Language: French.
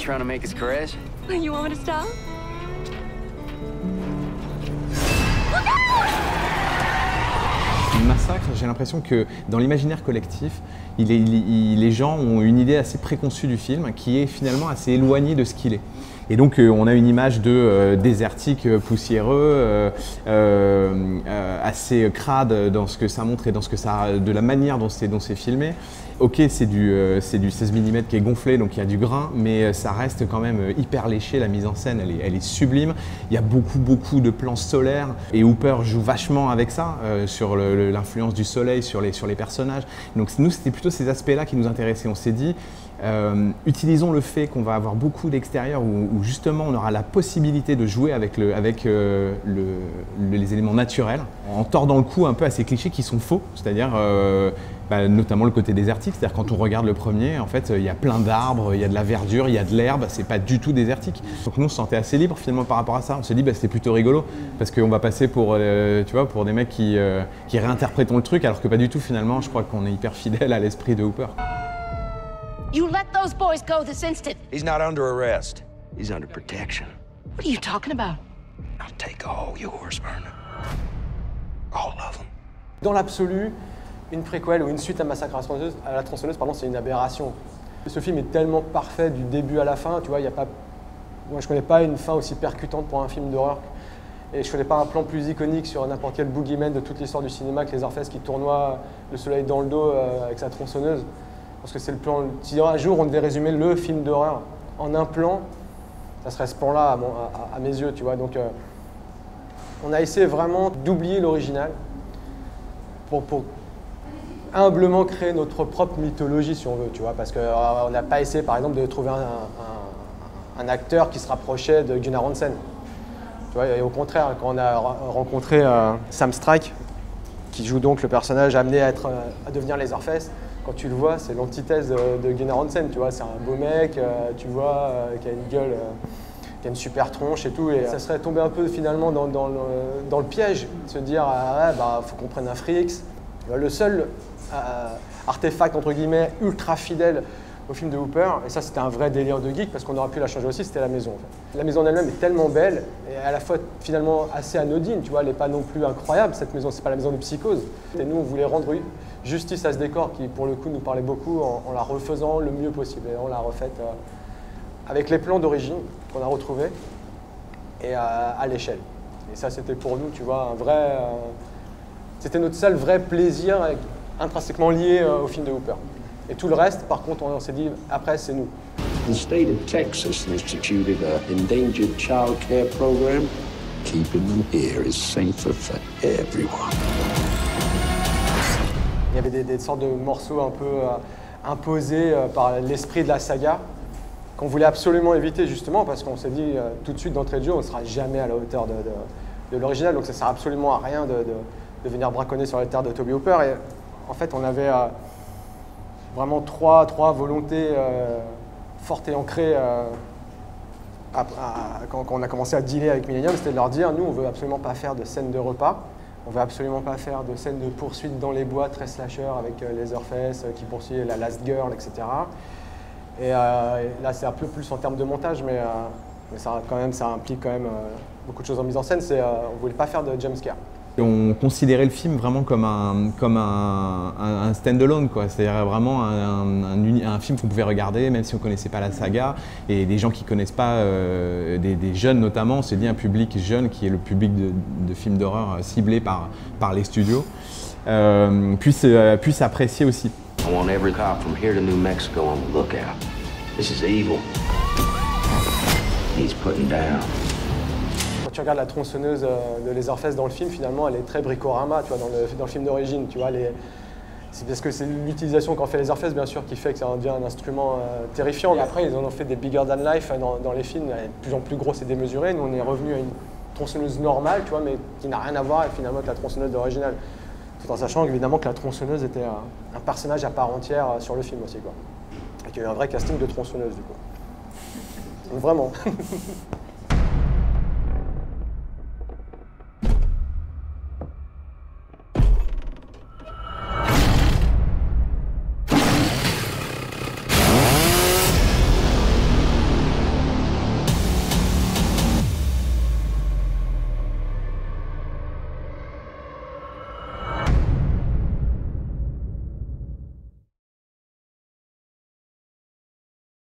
trying to make us crash? You want me to stop? Massacre, j'ai l'impression que dans l'imaginaire collectif, les gens ont une idée assez préconçue du film qui est finalement assez éloignée de ce qu'il est. Et donc on a une image de désertique, poussiéreux, assez crade dans ce que ça montre et dans ce que ça, de la manière dont c'est filmé. Ok, c'est du 16 mm qui est gonflé, donc il y a du grain, mais ça reste quand même hyper léché. La mise en scène, elle est sublime. Il y a beaucoup de plans solaires et Hooper joue vachement avec ça, sur l'influence du soleil sur les personnages. Donc nous, c'était plutôt ces aspects-là qui nous intéressaient. On s'est dit, utilisons le fait qu'on va avoir beaucoup d'extérieur où justement on aura la possibilité de jouer avec les éléments naturels en tordant le cou un peu à ces clichés qui sont faux, c'est-à-dire notamment le côté désertique, c'est-à-dire quand on regarde le premier, en fait il y a plein d'arbres, il y a de la verdure, il y a de l'herbe, c'est pas du tout désertique. Donc nous on se sentait assez libre finalement par rapport à ça, on s'est dit c'était plutôt rigolo parce qu'on va passer pour, tu vois, pour des mecs qui réinterprétons le truc alors que pas du tout finalement, je crois qu'on est hyper fidèle à l'esprit de Hooper. You let those boys go this instant. He's not under arrest. He's under protection. What are you talking about? I'll take all yours, Vernon. All of them. Dans l'absolu, une préquelle ou une suite à Massacre à la tronçonneuse, pardon, c'est une aberration. Ce film est tellement parfait du début à la fin, tu vois, il y a pas... Moi, je connais pas une fin aussi percutante pour un film d'horreur. Et je connais pas un plan plus iconique sur n'importe quel boogeyman de toute l'histoire du cinéma que les Leatherface qui tournoie le soleil dans le dos avec sa tronçonneuse. Parce que c'est le plan. Si un jour on devait résumer le film d'horreur en un plan, ça serait ce plan-là à mes yeux, tu vois. Donc on a essayé vraiment d'oublier l'original pour humblement créer notre propre mythologie, si on veut, tu vois. Parce qu'on n'a pas essayé, par exemple, de trouver un acteur qui se rapprochait de Gunnar Hansen. Tu vois, et au contraire, quand on a rencontré Sam Strike, qui joue donc le personnage amené à devenir Leatherface, quand tu le vois, c'est l'antithèse de Gunnar Hansen, tu vois, c'est un beau mec, tu vois, qui a une gueule, qui a une super tronche et tout, et ça serait tombé un peu finalement dans le piège, de se dire, faut qu'on prenne un Freaks. Le seul artefact, entre guillemets, ultra fidèle au film de Hooper, et ça c'était un vrai délire de geek, parce qu'on aurait pu la changer aussi, c'était la maison. En fait. La maison en elle-même est tellement belle, et à la fois finalement assez anodine, tu vois, elle n'est pas non plus incroyable, cette maison, c'est pas la maison de Psychose. Et nous, on voulait rendre justice à ce décor qui, pour le coup, nous parlait beaucoup en la refaisant le mieux possible. Et on l'a refaite avec les plans d'origine qu'on a retrouvés et à l'échelle. Et ça, c'était pour nous, tu vois, un vrai... c'était notre seul vrai plaisir intrinsèquement lié au film de Hooper. Et tout le reste, par contre, on s'est dit, après, c'est nous. The state of Texas instituted an endangered child care program. Keeping them here is safer for everyone. Il y avait des sortes de morceaux un peu imposés par l'esprit de la saga qu'on voulait absolument éviter justement parce qu'on s'est dit tout de suite d'entrée de jeu on ne sera jamais à la hauteur de l'original, donc ça ne sert absolument à rien de venir braconner sur les terres de Tobe Hooper. Et en fait on avait vraiment trois volontés fortes et ancrées quand on a commencé à dealer avec Millennium, c'était de leur dire nous on ne veut absolument pas faire de scène de repas. On ne veut absolument pas faire de scènes de poursuite dans les bois très slasher avec Leatherface qui poursuit la Last Girl, etc. Et là, c'est un peu plus en termes de montage, mais ça implique quand même beaucoup de choses en mise en scène. On ne voulait pas faire de jumpscare. On considérait le film vraiment comme un stand-alone, quoi. C'est-à-dire vraiment un film qu'on pouvait regarder même si on ne connaissait pas la saga. Et des gens qui ne connaissent pas, des jeunes notamment, on s'est dit un public jeune qui est le public de films d'horreur ciblé par les studios, puisse apprécier aussi. I want every cop from here to New Mexico on the lookout. This is evil. He's putting down. Quand tu regardes la tronçonneuse de Leatherface dans le film, finalement, elle est très bricorama, tu vois, dans le film d'origine, tu vois. C'est parce que c'est l'utilisation qu'en fait Leatherface, bien sûr, qui fait que ça devient un instrument terrifiant. Et après, ils en ont fait des bigger than life dans les films, elle est de plus en plus grosse et démesurée. Nous, on est revenu à une tronçonneuse normale, tu vois, mais qui n'a rien à voir finalement avec la tronçonneuse d'original. Tout en sachant évidemment que la tronçonneuse était un personnage à part entière sur le film aussi, quoi. Et qu'il y a eu un vrai casting de tronçonneuse, du coup. Donc, vraiment.